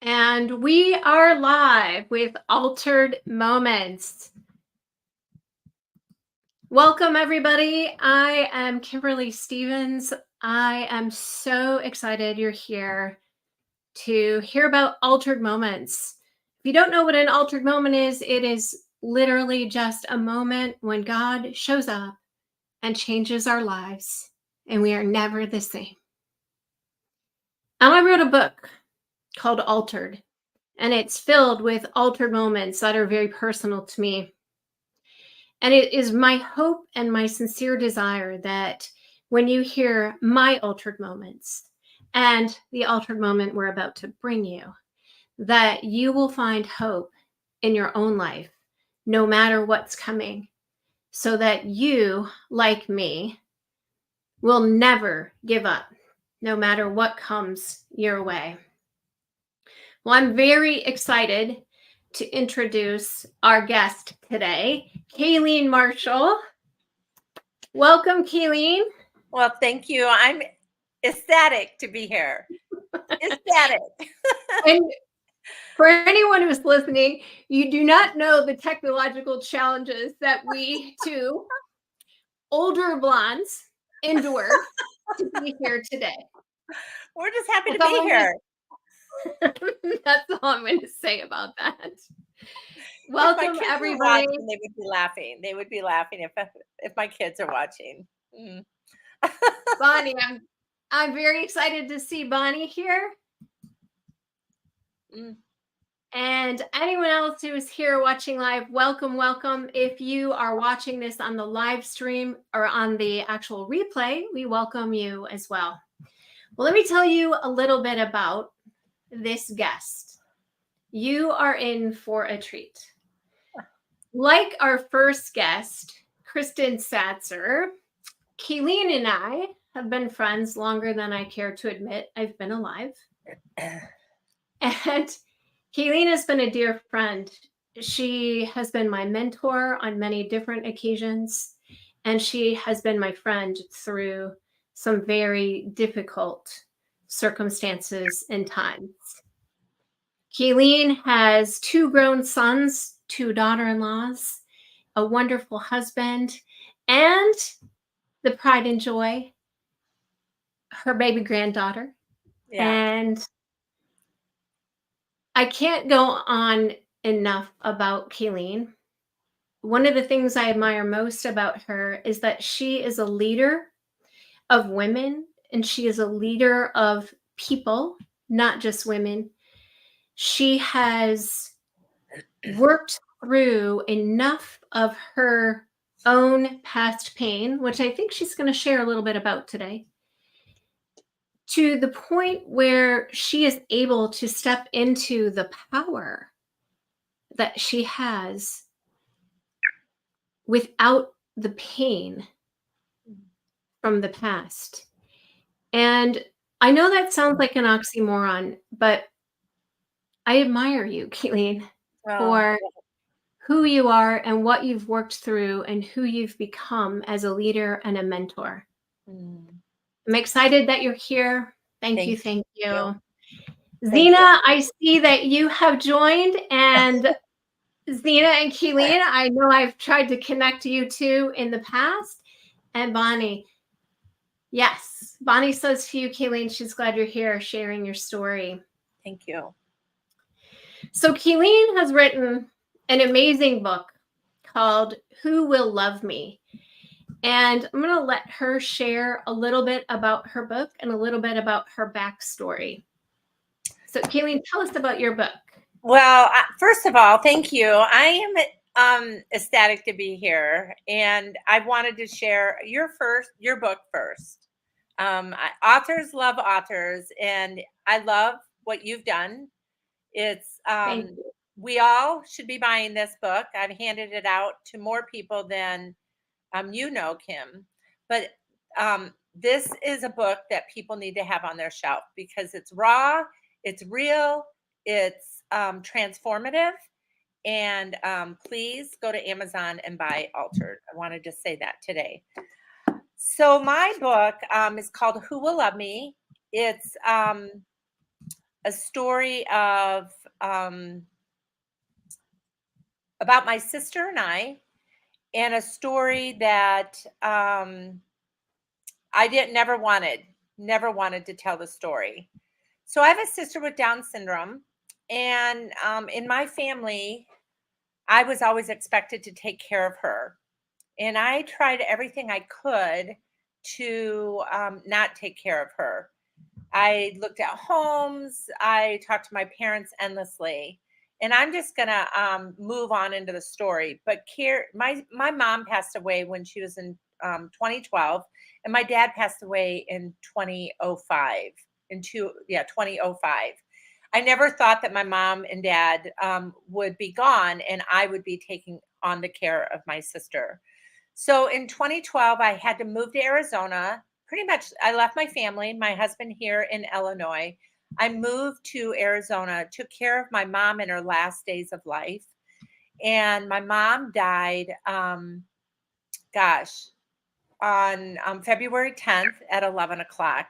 And we are live with Altered Moments. Welcome, everybody. I am Kimberly Stevens. I am so excited you're here to hear about altered moments. If you don't know what an altered moment is, it is literally just a moment when God shows up and changes our lives, and we are never the same. And I wrote a book called Altered. And it's filled with altered moments that are very personal to me. And it is my hope and my sincere desire that when you hear my altered moments and the altered moment we're about to bring you, that you will find hope in your own life, no matter what's coming, so that you, like me, will never give up, no matter what comes your way. Well, I'm very excited to introduce our guest today, Kaleen Marshall. Welcome, Kaleen. Well, thank you. I'm ecstatic to be here. Ecstatic. And for anyone who's listening, you do not know the technological challenges that we two older blondes endure to be here today. We're just happy to be here. That's all I'm going to say about that. Welcome, everybody. Watching, they would be laughing. They would be laughing if my kids are watching. Bonnie, I'm very excited to see Bonnie here. And anyone else who is here watching live, welcome, welcome. If you are watching this on the live stream or on the actual replay, we welcome you as well. Well, let me tell you a little bit about this guest. You are in for a treat. Like our first guest, Kristen Satzer, Kaleen and I have been friends longer than I care to admit I've been alive. And Kaleen has been a dear friend. She has been my mentor on many different occasions, and she has been my friend through some very difficult circumstances and times. Kaleen has 2 grown sons, 2 daughter-in-laws, a wonderful husband, and the pride and joy, her baby granddaughter. Yeah. And I can't go on enough about Kaleen. One of the things I admire most about her is that she is a leader of women, and she is a leader of people, not just women. She has worked through enough of her own past pain, which I think she's going to share a little bit about today, to the point where she is able to step into the power that she has without the pain from the past. And I know that sounds like an oxymoron, but I admire you, Kaleen, for who you are and what you've worked through and who you've become as a leader and a mentor. I'm excited that you're here. Thank you. Zena, I see that you have joined, and Zena and Kaleen, I know I've tried to connect you two in the past. And Bonnie, yes, Bonnie says to you, Kaleen, she's glad you're here sharing your story. Thank you. So Kaleen has written an amazing book called Who Will Love Me? And I'm going to let her share a little bit about her book and a little bit about her backstory. So Kaleen, tell us about your book. Well, first of all, thank you. I am ecstatic to be here, and I wanted to share your book first. Authors love authors, and I love what you've done. It's we all should be buying this book. I've handed it out to more people than Kim, but this is a book that people need to have on their shelf because it's raw, it's real, it's transformative, and please go to Amazon and buy Altered. I wanted to say that today. So my book is called Who Will Love Me? It's a story of about my sister and I, and a story that I didn't never wanted to tell the story. So I have a sister with Down syndrome, and in my family, I was always expected to take care of her, and I tried everything I could to not take care of her. I looked at homes. I talked to my parents endlessly, and I'm just gonna move on into the story. But my mom passed away when she was in 2012, and my dad passed away in 2005. 2005. I never thought that my mom and dad would be gone, and I would be taking on the care of my sister. So in 2012, I had to move to Arizona. Pretty much, I left my family, my husband here in Illinois. I moved to Arizona, took care of my mom in her last days of life. And my mom died, gosh, on February 10th at 11 o'clock.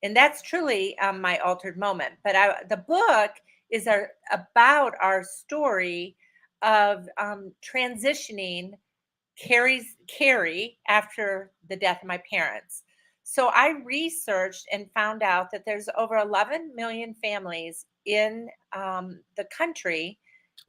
And that's truly my altered moment. But the book is about our story of transitioning Carrie after the death of my parents. So I researched and found out that there's over 11 million families in the country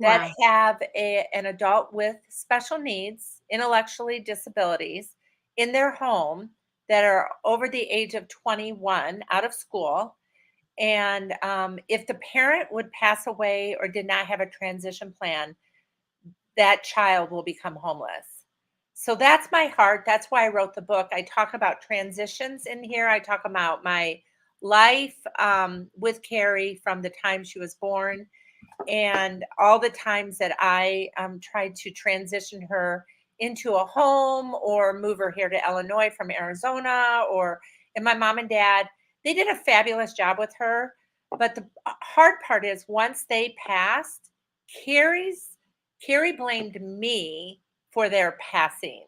that Wow. have an adult with special needs, intellectually disabilities in their home that are over the age of 21 out of school. And if the parent would pass away or did not have a transition plan, that child will become homeless. So that's my heart. That's why I wrote the book. I talk about transitions in here. I talk about my life with Carrie from the time she was born and all the times that I tried to transition her into a home or move her here to Illinois from Arizona. And my mom and dad, they did a fabulous job with her. But the hard part is once they passed, Carrie blamed me for their passing.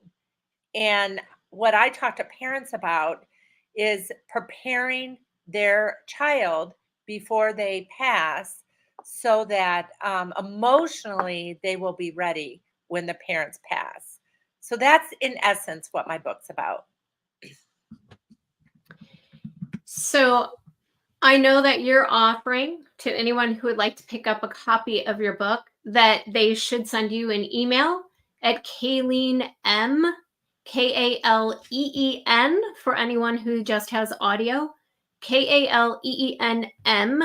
And what I talk to parents about is preparing their child before they pass so that emotionally they will be ready when the parents pass. So that's in essence what my book's about. So I know that you're offering to anyone who would like to pick up a copy of your book that they should send you an email at Kaleen M, Kaleen, for anyone who just has audio, KALEENM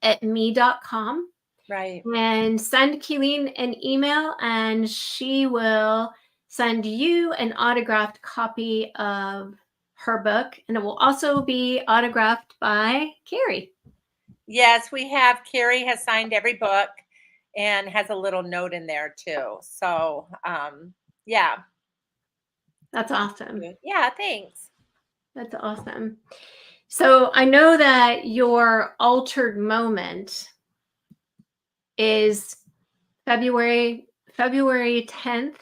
at me.com. Right. And send Kaleen an email, and she will send you an autographed copy of her book, and it will also be autographed by Carrie. Yes, we have. Carrie has signed every book and has a little note in there too. So, yeah. That's awesome. Yeah, thanks. That's awesome. So I know that your altered moment is February 10th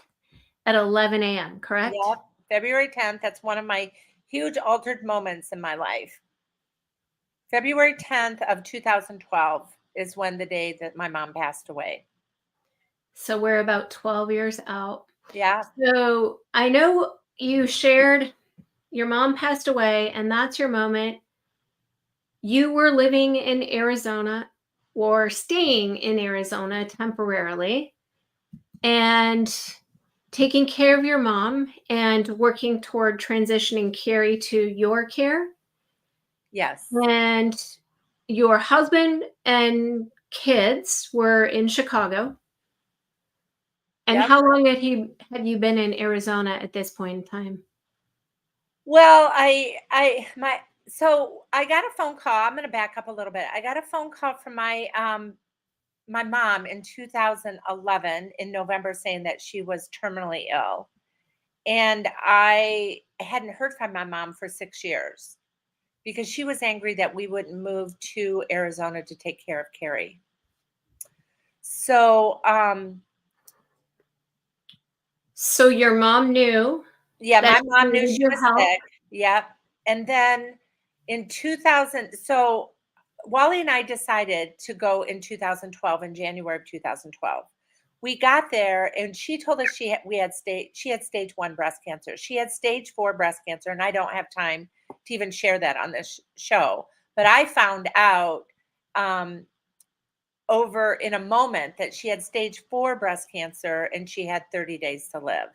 at 11 a.m., correct? Yep. February 10th. That's one of my huge altered moments in my life. February 10th of 2012 is when the day that my mom passed away. So we're about 12 years out. Yeah. So I know you shared your mom passed away, and that's your moment. You were living in Arizona or staying in Arizona temporarily and taking care of your mom and working toward transitioning Carrie to your care. Yes. And your husband and kids were in Chicago. And Yep. how long had you been in Arizona at this point in time? Well, so I got a phone call. I'm going to back up a little bit. I got a phone call from my mom in 2011 in November saying that she was terminally ill. And I hadn't heard from my mom for 6 years because she was angry that we wouldn't move to Arizona to take care of Carrie. So, So your mom knew yeah, that my she mom knew needed she your was help. sick. Yep. And then in 2000, so Wally and I decided to go in 2012, in January of 2012. We got there and she told us she had stage 1 breast cancer. She had stage 4 breast cancer, and I don't have time to even share that on this show. But I found out over in a moment that she had stage 4 breast cancer and she had 30 days to live.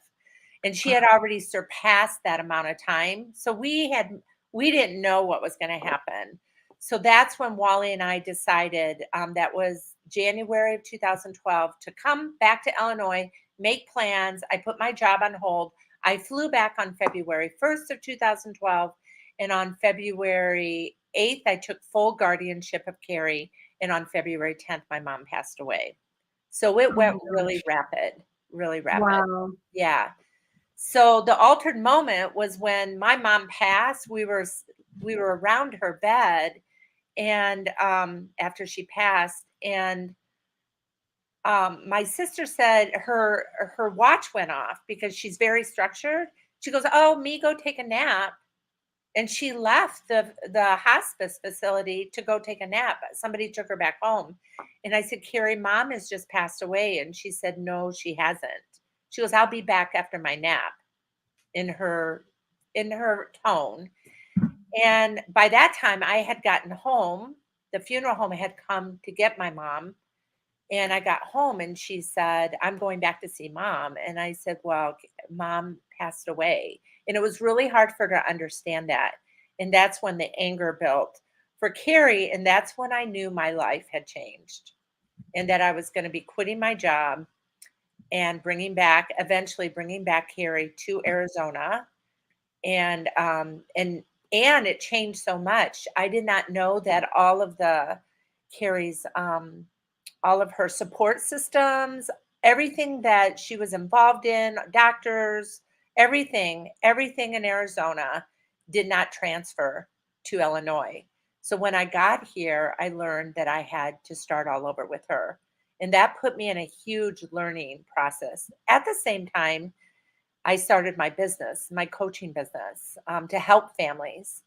And she had already surpassed that amount of time. So we didn't know what was going to happen. So that's when Wally and I decided, that was January of 2012, to come back to Illinois, make plans. I put my job on hold. I flew back on February 1st of 2012. And on February 8th, I took full guardianship of Carrie. And on February 10th, my mom passed away. So it went really rapid, really rapid. Wow. Yeah. So the altered moment was when my mom passed. We were around her bed, and after she passed, and my sister said her watch went off because she's very structured. She goes, "Oh, me go take a nap." And she left the hospice facility to go take a nap. Somebody took her back home. And I said, "Carrie, mom has just passed away." And she said, "No, she hasn't." She goes, "I'll be back after my nap," in her tone. And by that time I had gotten home. The funeral home had come to get my mom. And I got home and she said, "I'm going back to see mom." And I said, "Well, mom passed away." And it was really hard for her to understand that. And that's when the anger built for Carrie. And that's when I knew my life had changed and that I was going to be quitting my job and eventually bringing back Carrie to Arizona. And it changed so much. I did not know that all of Carrie's, all of her support systems, everything that she was involved in, doctors, everything in Arizona did not transfer to Illinois. So when I got here, I learned that I had to start all over with her. And that put me in a huge learning process. At the same time, I started my business, my coaching business, to help families.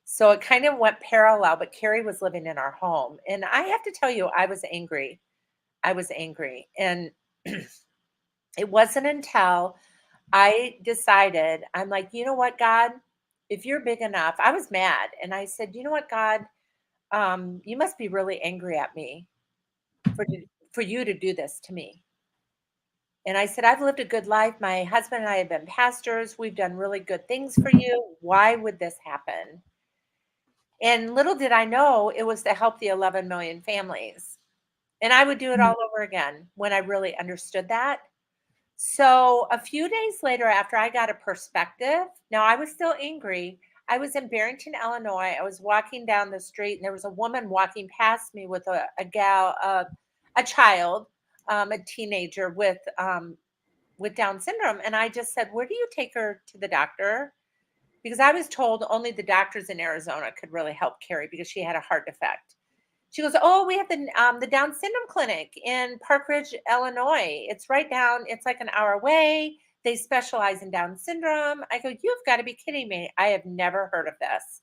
So it kind of went parallel, but Carrie was living in our home. And I have to tell you, I was angry. And it wasn't until I decided, I'm like, "You know what, God, if you're big enough," I was mad. And I said, "You know what, God, you must be really angry at me for you to do this to me." And I said, "I've lived a good life. My husband and I have been pastors. We've done really good things for you. Why would this happen?" And little did I know it was to help the 11 million families. And I would do it all over again when I really understood that. So a few days later, after I got a perspective, now I was still angry. I was in Barrington, Illinois. I was walking down the street, and there was a woman walking past me with a child, a teenager with Down syndrome. And I just said, "Where do you take her to the doctor?" Because I was told only the doctors in Arizona could really help Carrie because she had a heart defect. She goes, "Oh, we have the Down syndrome clinic in Park Ridge, Illinois. It's right down. It's like an hour away. They specialize in Down syndrome." I go, "You've got to be kidding me. I have never heard of this."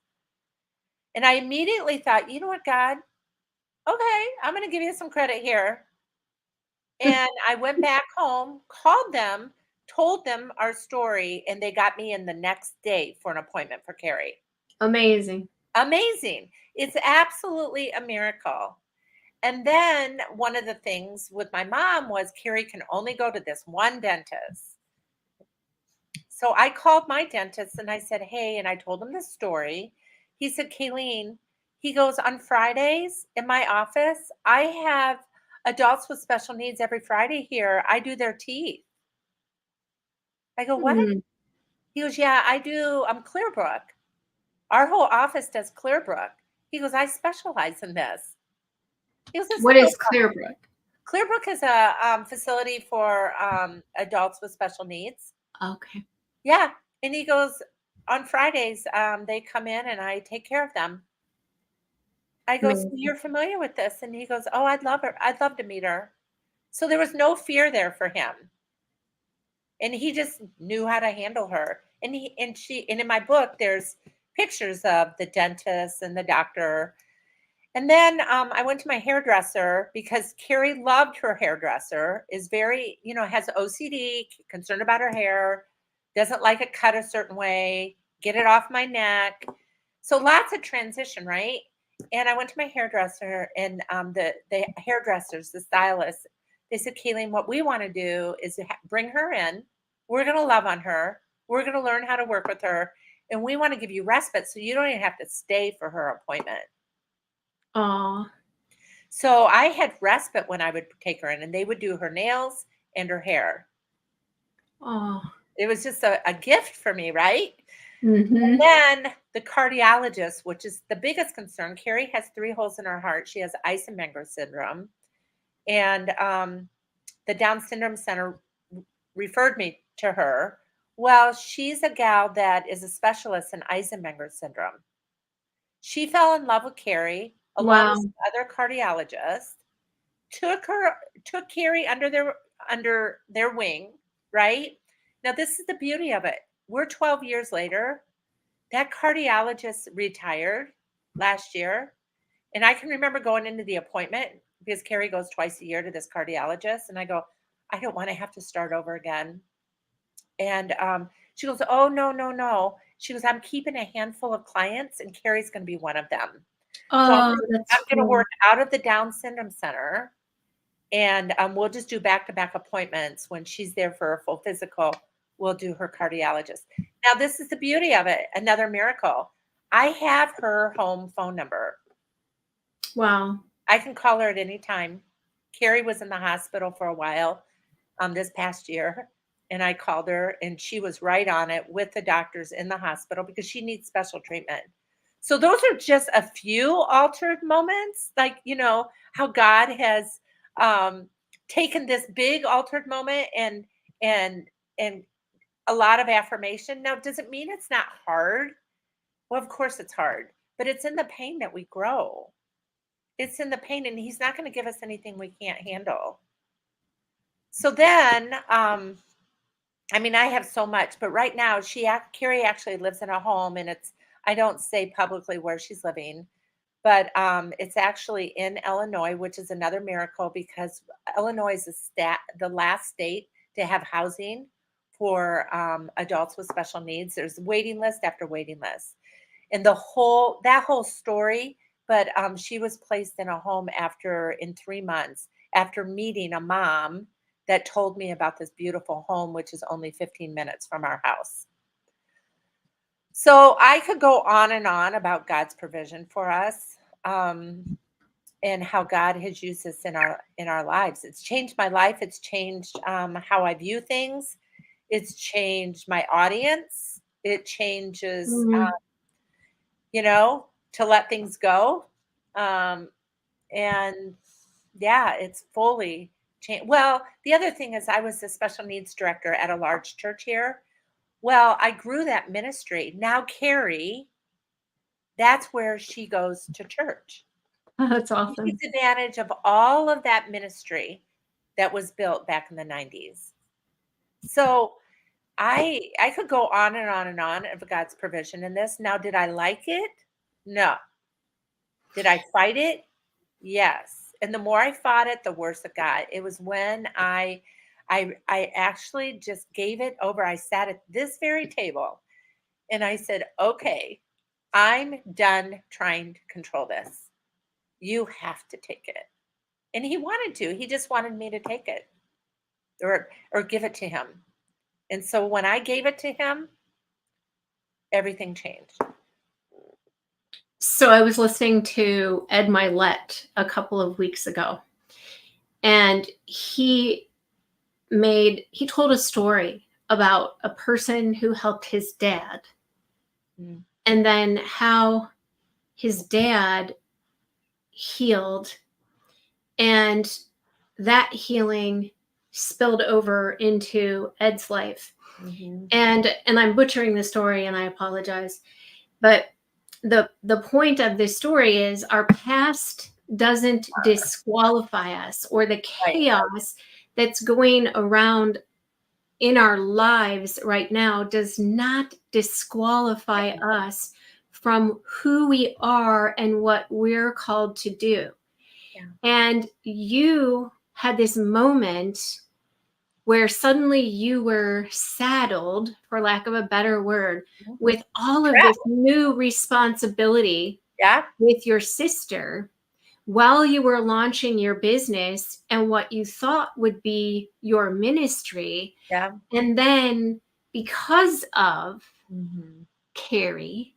And I immediately thought, "You know what, God? Okay, I'm going to give you some credit here." And I went back home, called them, told them our story, and they got me in the next day for an appointment for Carrie. Amazing. Amazing. It's absolutely a miracle. And then one of the things with my mom was Carrie can only go to this one dentist. So I called my dentist and I said, "Hey," and I told him the story. He said, "Kaleen," he goes, "on Fridays in my office, I have adults with special needs every Friday here. I do their teeth." I go, "What?" Mm. He goes, "Yeah, I do. I'm Clearbrook. Our whole office does Clearbrook." He goes, "I specialize in this." He goes, "This is What no is problem." Clearbrook? Clearbrook is a facility for adults with special needs. Okay. Yeah. And he goes, "On Fridays, they come in and I take care of them." I go, "So Amazing. you're familiar with this?" And he goes, "Oh, I'd love her. I'd love to meet her." So there was no fear there for him. And he just knew how to handle her. And in my book, there's pictures of the dentist and the doctor. And then I went to my hairdresser because Carrie loved her hairdresser, is very, has OCD, concerned about her hair, doesn't like it cut a certain way, get it off my neck. So lots of transition, right? And I went to my hairdresser, and the hairdressers, the stylists, they said, Kaleen, what we want to do is bring her in. We're going to love on her. We're going to learn how to work with her. And we want to give you respite so you don't even have to stay for her appointment. Oh, So I had respite when I would take her in, and they would do her nails and her hair. oh. It was just a gift for me, right? Mm-hmm. And then the cardiologist, which is the biggest concern. Carrie has 3 holes in her heart. She has Eisenmenger syndrome. And the Down Syndrome Center referred me to her. Well, she's a gal that is a specialist in Eisenmenger syndrome. She fell in love with Carrie along with Wow. some other cardiologists, took Carrie under their wing, right? Now, this is the beauty of it. We're 12 years later. That cardiologist retired last year. And I can remember going into the appointment because Carrie goes twice a year to this cardiologist. And I go, I don't want to have to start over again. And she goes, oh, no, no, no. She goes, I'm keeping a handful of clients, and Carrie's going to be one of them. So Oh, that's I'm going to cool. work out of the Down Syndrome Center, and we'll just do back-to-back appointments. When she's there for a full physical, we'll do her cardiologist. Now, this is the beauty of it. Another miracle. I have her home phone number. Wow. I can call her at any time. Carrie was in the hospital for a while this past year, and I called her, and she was right on it with the doctors in the hospital because she needs special treatment. So those are just a few altered moments, like, how God has taken this big altered moment and and a lot of affirmation. Now, does it mean it's not hard? Well, of course it's hard, but it's in the pain that we grow. It's in the pain, and he's not going to give us anything we can't handle. So then, I have so much, but right now Carrie actually lives in a home, and I don't say publicly where she's living, but it's actually in Illinois, which is another miracle because Illinois is the last state to have housing for adults with special needs. There's waiting list after waiting list, and that whole story. But she was placed in a home in 3 months after meeting a mom that told me about this beautiful home, which is only 15 minutes from our house. So I could go on and on about God's provision for us, and how God has used this in our lives. It's changed my life. It's changed how I view things. It's changed my audience. It changes, Mm. to let things go. And yeah, it's fully changed. Well, the other thing is I was the special needs director at a large church here. Well, I grew that ministry. Now, Carrie, that's where she goes to church. That's She awesome. takes advantage of all of that ministry that was built back in the 90s. So I could go on and on and on of God's provision in this. Now, did I like it? No. Did I fight it? Yes. And the more I fought it, the worse it got. It was when I actually just gave it over. I sat at this very table and I said, okay, I'm done trying to control this. You have to take it. And he wanted to. He just wanted me to take it or give it to him. And so when I gave it to him, everything changed. So I was listening to Ed Milet a couple of weeks ago, and he told a story about a person who helped his dad, and then how his dad healed, and that healing spilled over into Ed's life. Mm-hmm. And I'm butchering the story, and I apologize, but the point of this story is our past doesn't disqualify us, or the chaos that's going around in our lives right now does not disqualify us from who we are and what we're called to do. Yeah. And you had this moment where suddenly you were saddled, for lack of a better word, with all of this new responsibility with your sister while you were launching your business and what you thought would be your ministry. Yeah. And then because of Mm-hmm. Carrie,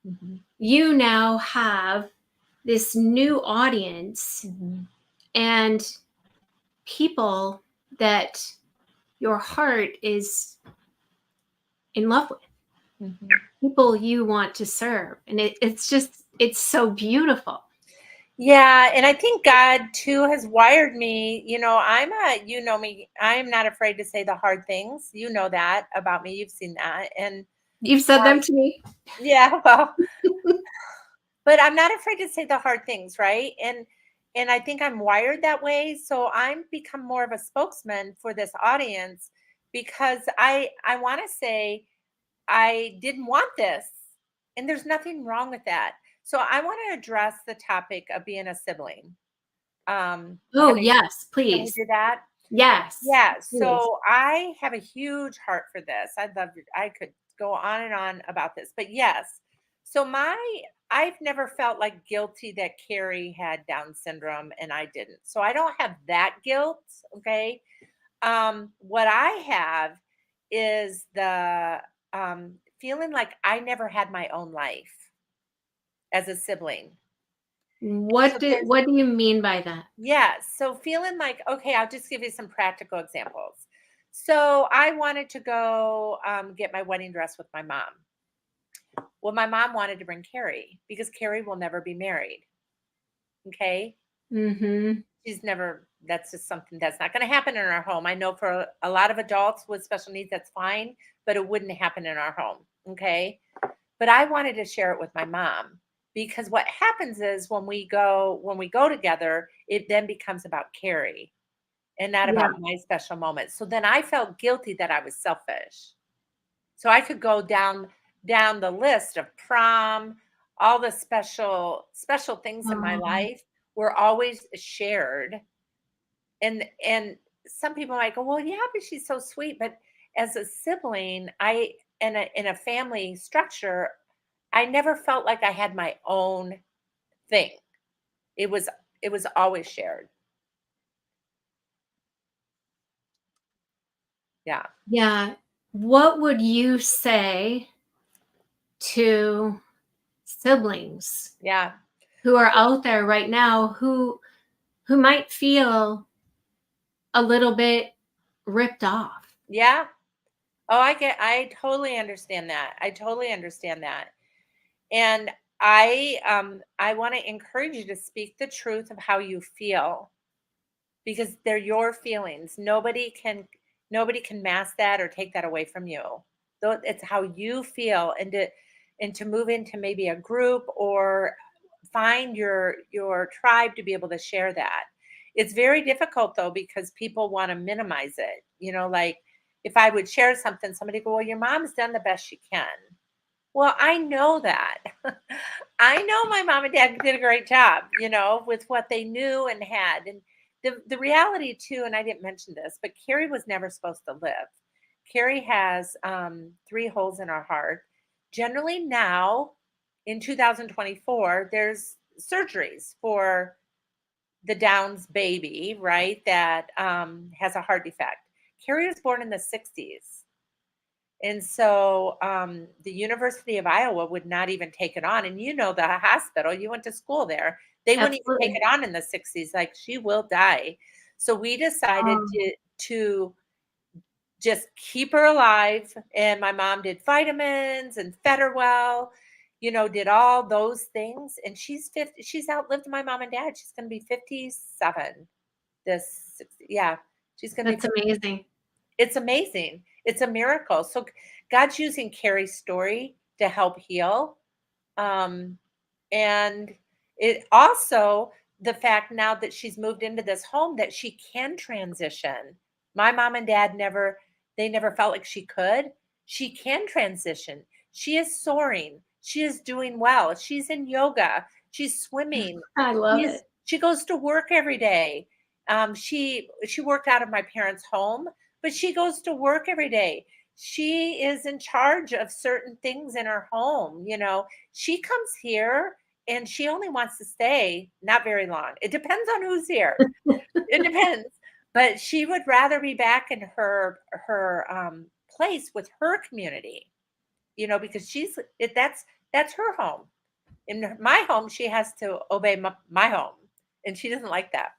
Mm-hmm. you now have this new audience Mm-hmm. and people that your heart is in love with, Mm-hmm. people you want to serve. And it's so beautiful. Yeah, and I think God too has wired me. You know me, I am not afraid to say the hard things. You know that about me. You've seen that. And You've said them to me. yeah, well, but I'm not afraid to say the hard things, right? And I think I'm wired that way. So I'm become more of a spokesman for this audience because I want to say I didn't want this. And there's nothing wrong with that. So I want to address the topic of being a sibling. Oh, yes, Can we please. do that? Yes. Yeah. Please. So I have a huge heart for this. I could go on and on about this, but yes. So I've never felt like guilty that Carrie had Down syndrome and I didn't. So I don't have that guilt. Okay. What I have is the feeling like I never had my own life as a sibling. So What do you mean by that? yeah, so feeling like, okay, I'll just give you some practical examples. So I wanted to go get my wedding dress with my mom. Well, my mom wanted to bring Carrie because Carrie will never be married. Okay. Mm-hmm. That's just something that's not going to happen in our home. I know for a lot of adults with special needs, that's fine, but it wouldn't happen in our home. Okay. But I wanted to share it with my mom because what happens is when we go together, it then becomes about Carrie and not Yeah. about my special moment. So then I felt guilty that I was selfish. So I could go down the list of prom, all the special things in my life were always shared. And some people might go, well, yeah, but she's so sweet. But as a sibling, I in a family structure, I never felt like I had my own thing. It was it was always shared. Yeah. Yeah. What would you say to siblings Yeah. who are out there right now who might feel a little bit ripped off? Yeah. Oh, I totally understand that. I totally understand that. And I want to encourage you to speak the truth of how you feel because they're your feelings. Nobody can mask that or take that away from you. Though it's how you feel and to move into maybe a group or find your tribe to be able to share that. It's very difficult though because people want to minimize it. Like if I would share something, somebody go, "Well, your mom's done the best she can." Well, I know that. I know my mom and dad did a great job, with what they knew and had. And the reality too, and I didn't mention this, but Carrie was never supposed to live. Carrie has 3 holes in her heart. Generally now in 2024, there's surgeries for the Downs baby, right? That has a heart defect. Carrie was born in the 60s. And so the University of Iowa would not even take it on. And the hospital, you went to school there. They wouldn't even take Absolutely. it on in the 60s. Like she will die. So we decided Um, to just keep her alive. And my mom did vitamins and fed her well, did all those things. And she's 50, she's outlived my mom and dad. She's gonna be 57 this yeah, she's gonna be that's amazing. it's amazing. It's a miracle. So God's using Carrie's story to help heal. Um, and it also the fact now that she's moved into this home that she can transition. My mom and dad never felt like she could. She can transition. She is soaring. She is doing well. She's in yoga. She's swimming. I love it. She goes to work every day. She worked out of my parents' home, but she goes to work every day. She is in charge of certain things in her home. She comes here and she only wants to stay not very long. It depends on who's here. It depends. But she would rather be back in her place with her community, because that's her home. In my home, she has to obey my home, and she doesn't like that.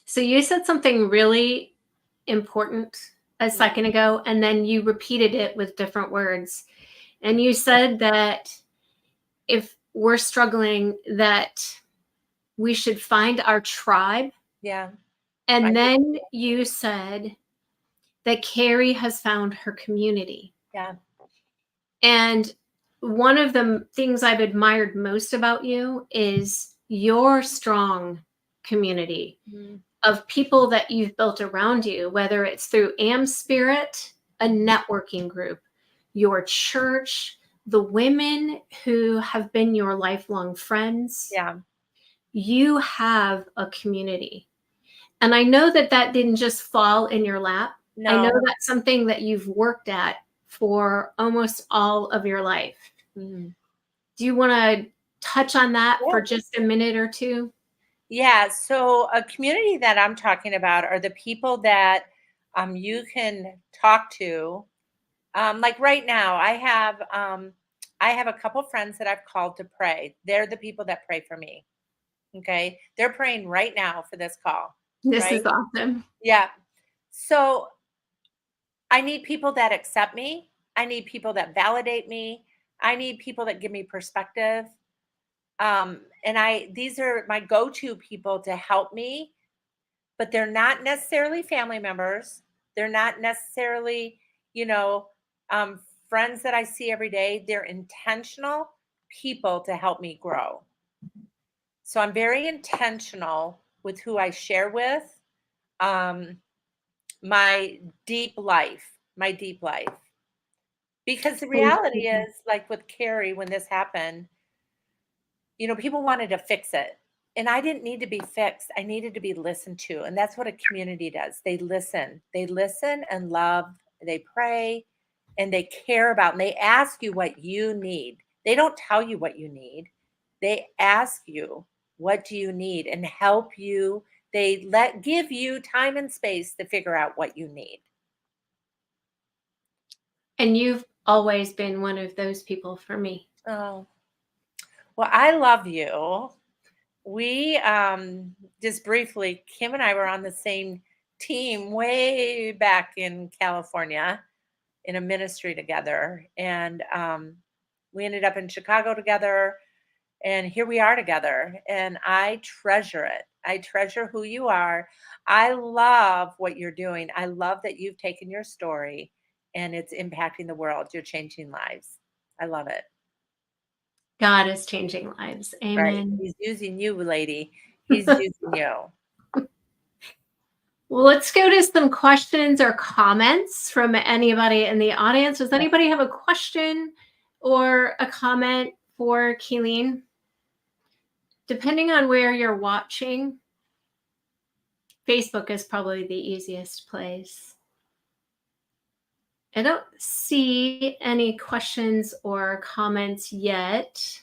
So you said something really important a second ago, and then you repeated it with different words. And you said that if we're struggling, that we should find our tribe. Yeah. And then you said that Carrie has found her community. Yeah. And one of the things I've admired most about you is your strong community of people that you've built around you, whether it's through Am Spirit, a networking group, your church, the women who have been your lifelong friends. Yeah. You have a community. And I know that that didn't just fall in your lap. No. I know that's something that you've worked at for almost all of your life. Mm-hmm. Do you want to touch on that for just a minute or two? Yeah. So a community that I'm talking about are the people that you can talk to. Like right now, I have a couple friends that I've called to pray. They're the people that pray for me. Okay. They're praying right now for this call. This right? is awesome. Yeah. So I need people that accept me. I need people that validate me. I need people that give me perspective. And these are my go-to people to help me, but they're not necessarily family members. They're not necessarily, you know, um, friends that I see every day. They're intentional people to help me grow. So I'm very intentional with who I share with. Um, my my deep life. Because the reality is, like with Carrie, when this happened, people wanted to fix it. And I didn't need to be fixed. I needed to be listened to. And that's what a community does. They listen. They listen and love. They pray and they care about, and they ask you what you need. They don't tell you what you need. They ask you, what do you need, and help you. They give you time and space to figure out what you need. And you've always been one of those people for me. Oh, well, I love you. We just briefly, Kim and I were on the same team way back in California in a ministry together. And we ended up in Chicago together. And here we are together. And I treasure it. I treasure who you are. I love what you're doing. I love that you've taken your story and it's impacting the world. You're changing lives. I love it. God is changing lives. Amen. Right. He's using you, lady. He's using you. Well, let's go to some questions or comments from anybody in the audience. Does anybody have a question or a comment for Kaleen? Depending on where you're watching, Facebook is probably the easiest place. I don't see any questions or comments yet.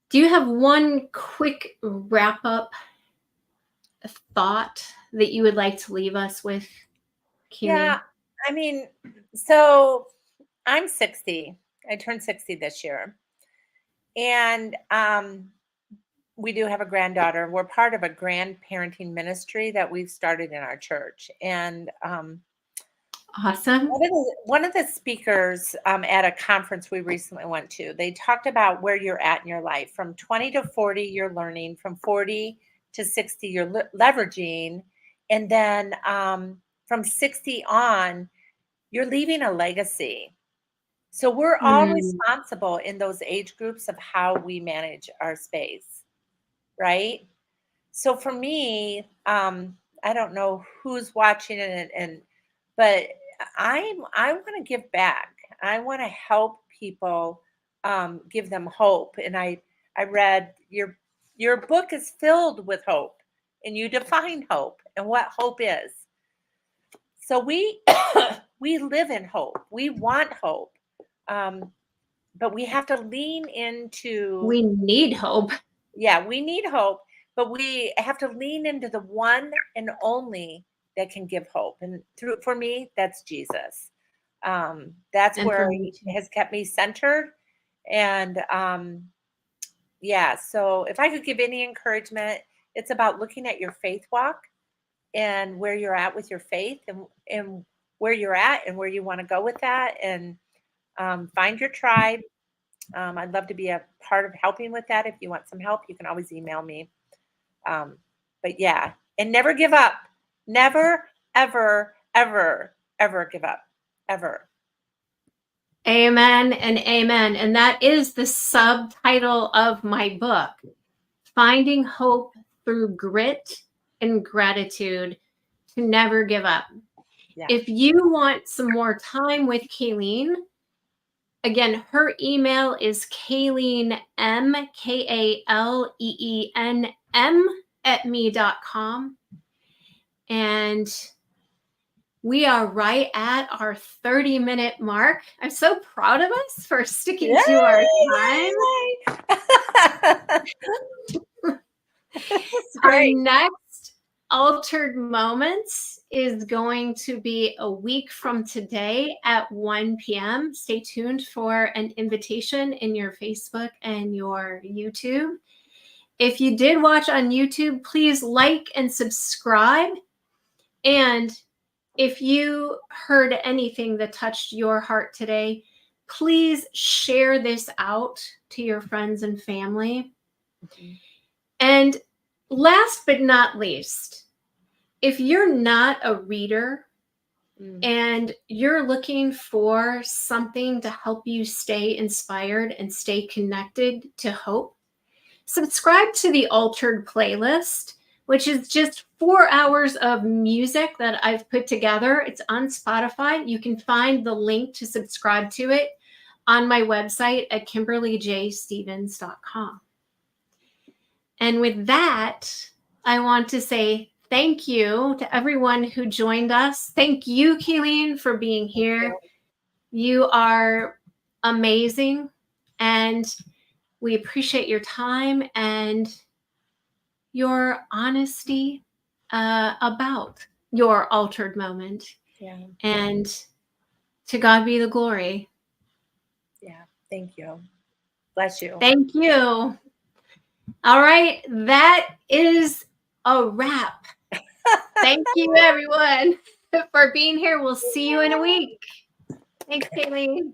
Do you have one quick wrap up thought that you would like to leave us with, Kaleen? Yeah. I mean, so I'm 60. I turned 60 this year. And we do have a granddaughter. We're part of a grandparenting ministry that we've started in our church. And awesome. One of the speakers at a conference we recently went to, they talked about where you're at in your life. From 20 to 40, you're learning. From 40 to 60, you're leveraging. And then from 60 on, you're leaving a legacy. So we're all responsible in those age groups of how we manage our space, right? So for me, I don't know who's watching it, but I want to give back. I want to help people, give them hope. And I read your book is filled with hope, and you define hope and what hope is. So we we live in hope. We want hope, but we have to lean into. We need hope. Yeah, we need hope, but we have to lean into the one and only that can give hope. And through for me, that's Jesus. That's And where for he me too. has kept me centered. And yeah, so if I could give any encouragement, it's about looking at your faith walk and where you're at with your faith, and where you're at and where you want to go with that, and find your tribe. I'd love to be a part of helping with that. If you want some help, you can always email me. But yeah, and never give up. Never, ever, ever, ever give up. Ever. Amen and amen. And that is the subtitle of my book, Finding Hope Through Grit and Gratitude to Never Give Up. Yeah. If you want some more time with Kaleen, again, her email is Kaleen M, KALEENM @me.com. And we are right at our 30-minute mark. I'm so proud of us for sticking to our time. Our next Altered Moments is going to be a week from today at 1 p.m. Stay tuned for an invitation in your Facebook and your YouTube. If you did watch on YouTube, please like and subscribe. And if you heard anything that touched your heart today, please share this out to your friends and family. Mm-hmm. And last but not least, if you're not a reader and you're looking for something to help you stay inspired and stay connected to hope, subscribe to the Altered playlist, which is just 4 hours of music that I've put together. It's on Spotify. You can find the link to subscribe to it on my website at KimberlyJStevens.com. And with that, I want to say thank you to everyone who joined us. Thank you, Kaleen, for being here. You are amazing, and we appreciate your time and your honesty about your altered moment. Yeah. And to God be the glory. Yeah. Thank you. Bless you. Thank you. All right. That is a wrap. Thank you, everyone, for being here. We'll see you in a week. Thanks, Kaleen.